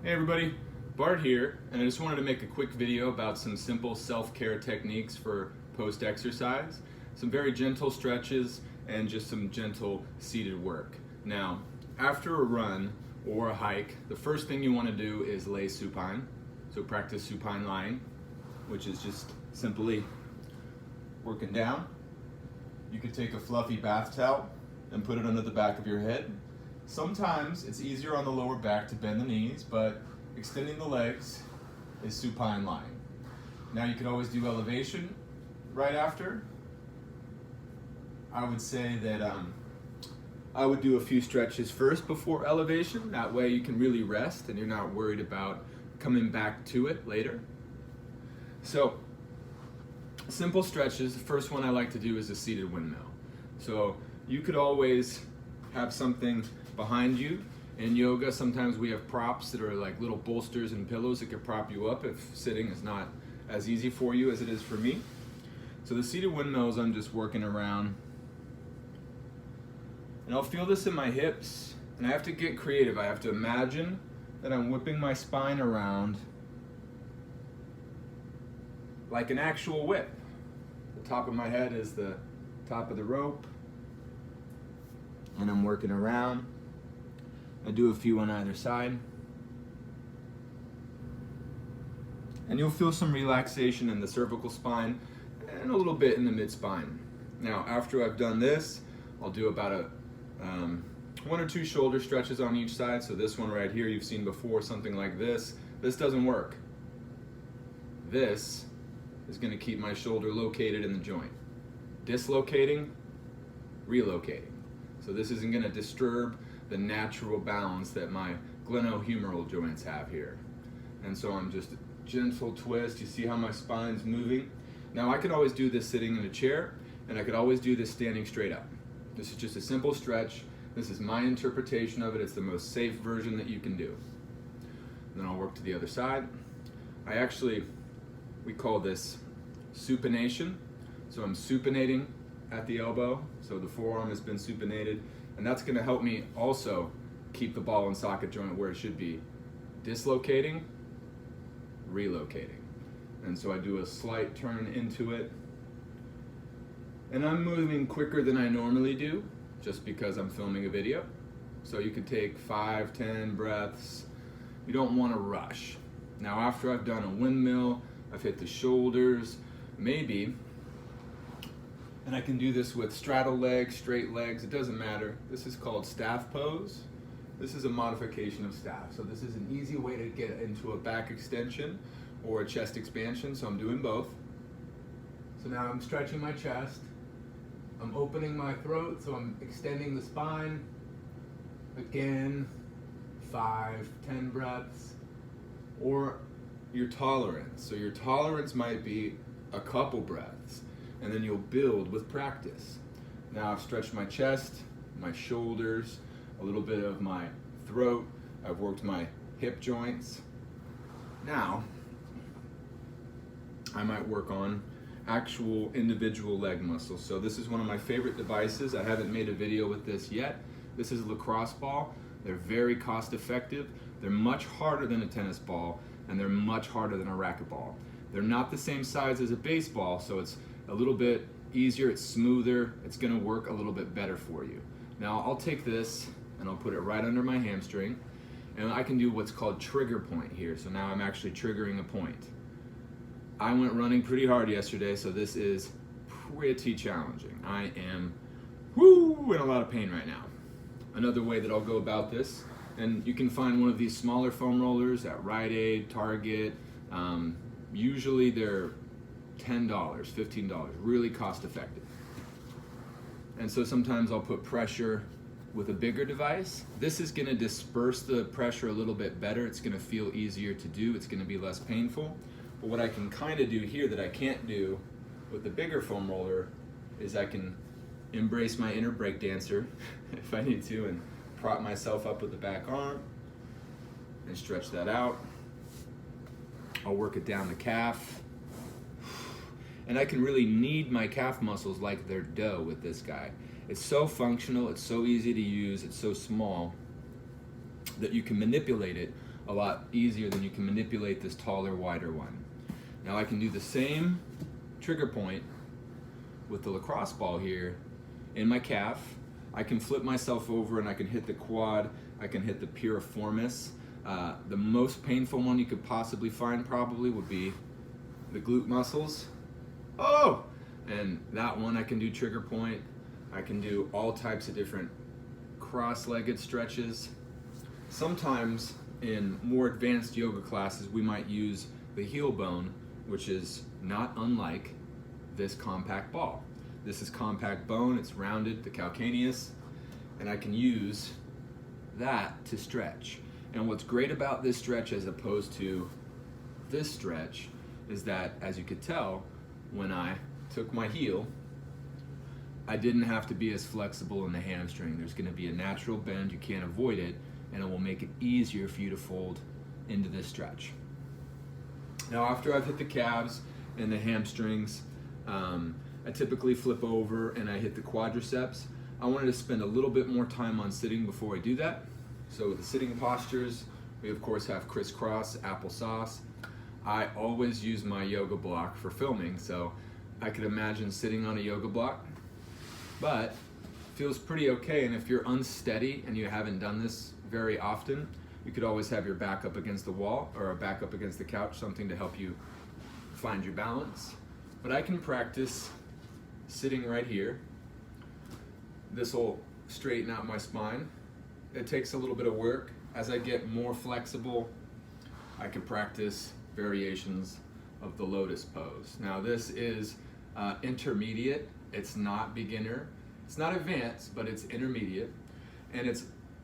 Hey everybody, Bart here, and I just wanted to make a quick video about some simple self-care techniques for post-exercise. Some very gentle stretches and just some gentle seated work. Now, after a run or a hike, the first thing you want to do is lay supine. So practice supine lying, which is just simply working down. You could take a fluffy bath towel and put it under the back of your head. Sometimes it's easier on the lower back to bend the knees, but extending the legs is supine lying. Now you can always do elevation right after. I would say that I would do a few stretches first before elevation. That way you can really rest and you're not worried about coming back to it later. So, simple stretches. The first one I like to do is a seated windmill. So you could always have something behind you. In yoga, sometimes we have props that are like little bolsters and pillows that can prop you up if sitting is not as easy for you as it is for me. So the seated windmills, I'm just working around. And I'll feel this in my hips, and I have to get creative. I have to imagine that I'm whipping my spine around like an actual whip. The top of my head is the top of the rope, and I'm working around. I do a few on either side. And you'll feel some relaxation in the cervical spine and a little bit in the mid-spine. Now, after I've done this, I'll do about one or two shoulder stretches on each side. So this one right here, you've seen before, something like this. This doesn't work. This is going to keep my shoulder located in the joint. Dislocating, relocating. So this isn't going to disturb the natural balance that my glenohumeral joints have here. And so I'm just a gentle twist. You see how my spine's moving? Now I could always do this sitting in a chair, and I could always do this standing straight up. This is just a simple stretch. This is my interpretation of it. It's the most safe version that you can do. And then I'll work to the other side. We call this supination. So I'm supinating at the elbow, so the forearm has been supinated, and that's going to help me also keep the ball and socket joint where it should be. Dislocating, relocating. And so I do a slight turn into it, and I'm moving quicker than I normally do, just because I'm filming a video. So you could take 5, 10 breaths. You don't want to rush. Now after I've done a windmill, I've hit the shoulders, maybe, and I can do this with straddle legs, straight legs, it doesn't matter. This is called staff pose. This is a modification of staff. So this is an easy way to get into a back extension or a chest expansion, so I'm doing both. So now I'm stretching my chest. I'm opening my throat, so I'm extending the spine. Again, 5, 10 breaths. Or your tolerance. So your tolerance might be a couple breaths, and then you'll build with practice. Now I've stretched my chest, my shoulders, a little bit of my throat. I've worked my hip joints. Now, I might work on actual individual leg muscles. So this is one of my favorite devices. I haven't made a video with this yet. This is a lacrosse ball. They're very cost effective. They're much harder than a tennis ball, and they're much harder than a racquetball. They're not the same size as a baseball, so it's a little bit easier, it's smoother, it's gonna work a little bit better for you. Now I'll take this and I'll put it right under my hamstring, and I can do what's called trigger point here. So now I'm actually triggering a point. I went running pretty hard yesterday, so this is pretty challenging. I am in a lot of pain right now. Another way that I'll go about this, and you can find one of these smaller foam rollers at Rite Aid, Target. Usually they're $10, $15, really cost effective. And so sometimes I'll put pressure with a bigger device. This is gonna disperse the pressure a little bit better. It's gonna feel easier to do. It's gonna be less painful. But what I can kind of do here that I can't do with the bigger foam roller is I can embrace my inner break dancer if I need to, and prop myself up with the back arm and stretch that out. I'll work it down the calf. And I can really knead my calf muscles like they're dough with this guy. It's so functional, it's so easy to use, it's so small that you can manipulate it a lot easier than you can manipulate this taller, wider one. Now I can do the same trigger point with the lacrosse ball here in my calf. I can flip myself over and I can hit the quad, I can hit the piriformis. The most painful one you could possibly find probably would be the glute muscles. Oh! And that one I can do trigger point. I can do all types of different cross-legged stretches. Sometimes in more advanced yoga classes we might use the heel bone, which is not unlike this compact ball. This is compact bone, it's rounded, the calcaneus, and I can use that to stretch. And what's great about this stretch as opposed to this stretch is that, as you could tell, when I took my heel, I didn't have to be as flexible in the hamstring. There's going to be a natural bend, you can't avoid it, and it will make it easier for you to fold into this stretch. Now after I've hit the calves and the hamstrings, I typically flip over and I hit the quadriceps. I wanted to spend a little bit more time on sitting before I do that. So with the sitting postures, we of course have crisscross, applesauce. I always use my yoga block for filming, so I could imagine sitting on a yoga block, but feels pretty okay. And if you're unsteady and you haven't done this very often, you could always have your back up against the wall or a back up against the couch, something to help you find your balance. But I can practice sitting right here. This will straighten out my spine. It takes a little bit of work. As I get more flexible, I can practice variations of the lotus pose. Now this is intermediate. It's not beginner. It's not advanced, but it's intermediate. And it's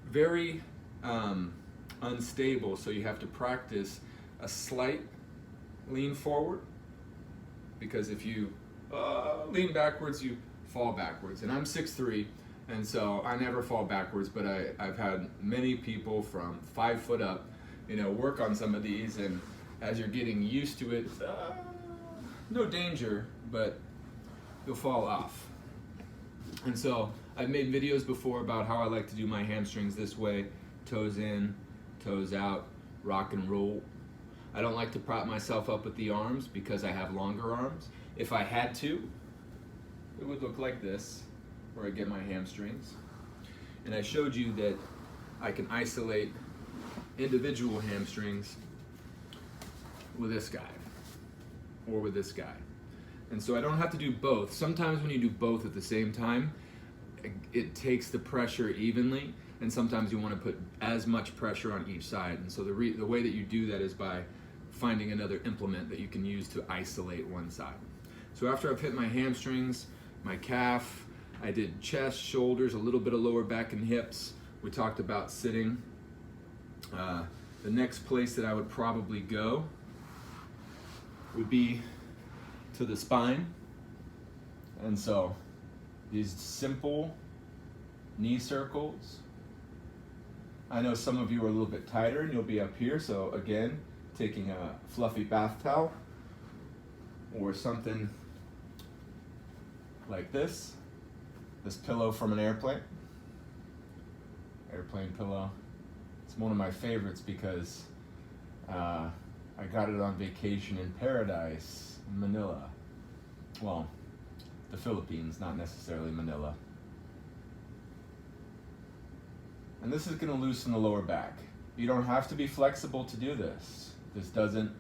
very unstable, so you have to practice a slight lean forward, because if you lean backwards, you fall backwards. And I'm 6'3", and so I never fall backwards, but I've had many people from 5 foot up, work on some of these, and as you're getting used to it, no danger, but you'll fall off. And so I've made videos before about how I like to do my hamstrings this way: toes in, toes out, rock and roll. I don't like to prop myself up with the arms because I have longer arms. If I had to, it would look like this, where I get my hamstrings. And I showed you that I can isolate individual hamstrings with this guy or with this guy. And so I don't have to do both. Sometimes when you do both at the same time, it takes the pressure evenly, and sometimes you want to put as much pressure on each side. And so the way that you do that is by finding another implement that you can use to isolate one side. So after I've hit my hamstrings, my calf, I did chest, shoulders, a little bit of lower back and hips. We talked about sitting. The next place that I would probably go would be to the spine. And so these simple knee circles. I know some of you are a little bit tighter and you'll be up here, so again, taking a fluffy bath towel or something like this pillow from an airplane pillow. It's one of my favorites because I got it on vacation in paradise, Manila. Well, the Philippines, not necessarily Manila. And this is going to loosen the lower back. You don't have to be flexible to do this. This doesn't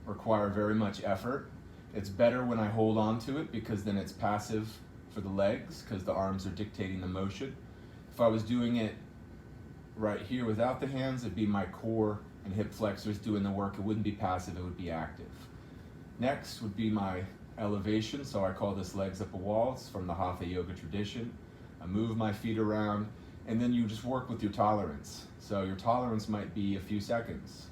require very much effort. It's better when I hold on to it because then it's passive for the legs because the arms are dictating the motion. If I was doing it right here without the hands, it'd be my core and hip flexors doing the work. It wouldn't be passive, it would be active. Next would be my elevation, so I call this legs up a wall. It's from the Hatha yoga tradition. I move my feet around, and then you just work with your tolerance. So your tolerance might be a few seconds.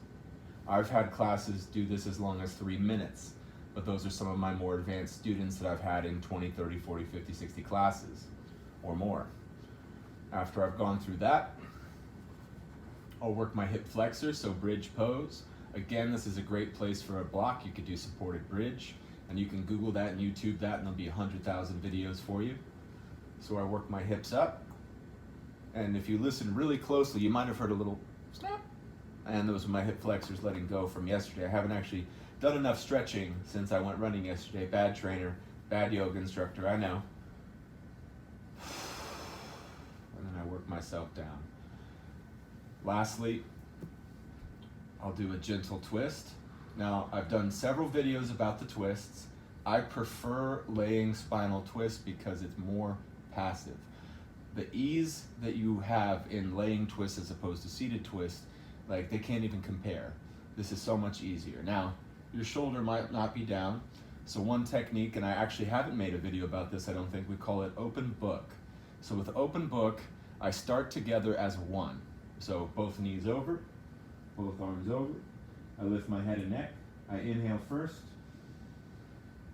I've had classes do this as long as 3 minutes, but those are some of my more advanced students that I've had in 20, 30, 40, 50, 60 classes or more. After I've gone through that, I'll work my hip flexors, so bridge pose. Again, this is a great place for a block. You could do supported bridge, and you can Google that and YouTube that, and there'll be 100,000 videos for you. So I work my hips up, and if you listen really closely, you might have heard a little snap. and those are my hip flexors letting go from yesterday. I haven't actually done enough stretching since I went running yesterday. Bad trainer, bad yoga instructor, I know. And then I work myself down. Lastly, I'll do a gentle twist. Now, I've done several videos about the twists. I prefer laying spinal twist because it's more passive. The ease that you have in laying twist as opposed to seated twist, like, they can't even compare. This is so much easier. Now, your shoulder might not be down, so one technique, and I actually haven't made a video about this, I don't think, we call it open book. So with open book, I start together as one. So both knees over, both arms over. I lift my head and neck. I inhale first,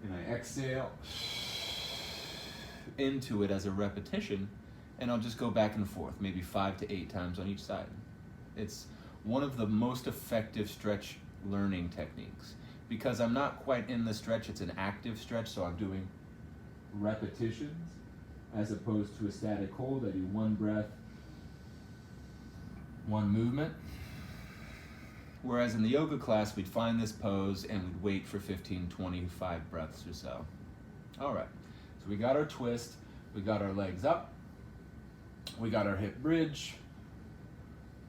and I exhale into it as a repetition, and I'll just go back and forth, maybe 5 to 8 times on each side. It's one of the most effective stretch learning techniques. Because I'm not quite in the stretch, it's an active stretch, so I'm doing repetitions as opposed to a static hold. I do one breath, one movement. Whereas in the yoga class, we'd find this pose and we'd wait for 15, 25 breaths or so. All right, so we got our twist, we got our legs up, we got our hip bridge,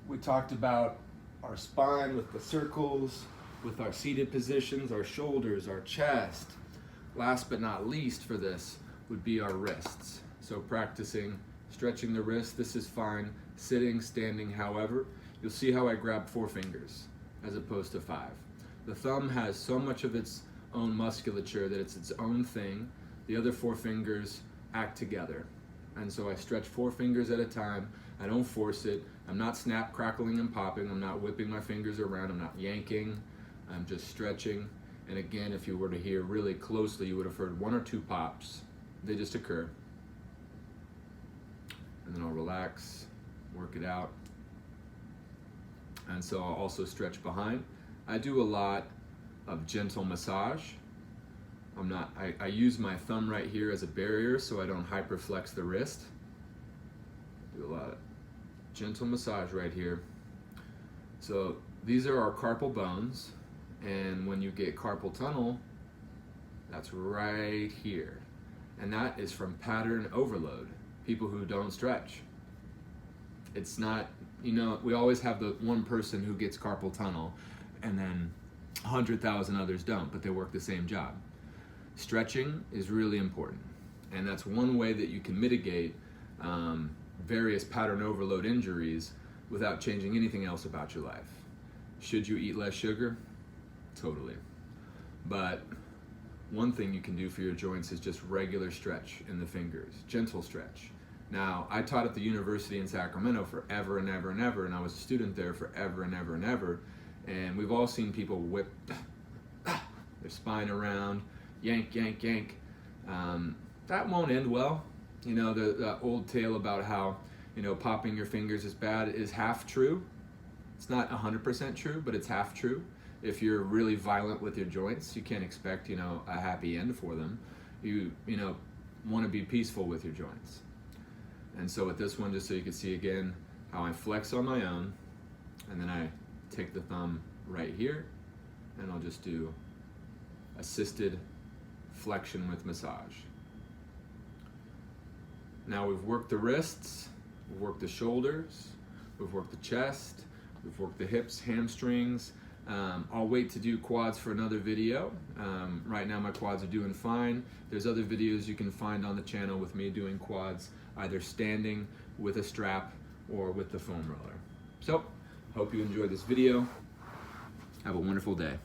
we talked about our spine with the circles, with our seated positions, our shoulders, our chest. Last but not least for this would be our wrists. So practicing stretching the wrist, this is fine. Sitting, standing, however. You'll see how I grab 4 fingers as opposed to 5. The thumb has so much of its own musculature that it's its own thing. The other 4 fingers act together. And so I stretch 4 fingers at a time. I don't force it. I'm not snap, crackling, and popping. I'm not whipping my fingers around. I'm not yanking. I'm just stretching. And again, if you were to hear really closely, you would have heard 1 or 2 pops. They just occur. And then I'll relax, work it out. And so I'll also stretch behind. I do a lot of gentle massage. I use my thumb right here as a barrier so I don't hyperflex the wrist. Do a lot of gentle massage right here. So these are our carpal bones. And when you get carpal tunnel, that's right here. And that is from pattern overload. People who don't stretch. It's not, we always have the one person who gets carpal tunnel and then 100,000 others don't, but they work the same job. Stretching is really important. And that's one way that you can mitigate various pattern overload injuries without changing anything else about your life. Should you eat less sugar? Totally. But one thing you can do for your joints is just regular stretch in the fingers, gentle stretch. Now, I taught at the university in Sacramento forever and ever and ever, and I was a student there forever and ever and ever, and we've all seen people whip their spine around, yank, yank, yank. That won't end well. The old tale about how, popping your fingers is bad is half true. It's not 100% true, but it's half true. If you're really violent with your joints, you can't expect, a happy end for them. You want to be peaceful with your joints. And so with this one, just so you can see again how I flex on my own, and then I take the thumb right here, and I'll just do assisted flexion with massage. Now we've worked the wrists, we've worked the shoulders, we've worked the chest, we've worked the hips, hamstrings. I'll wait to do quads for another video. Right now my quads are doing fine. There's other videos you can find on the channel with me doing quads, either standing with a strap or with the foam roller. So, hope you enjoyed this video. Have a wonderful day.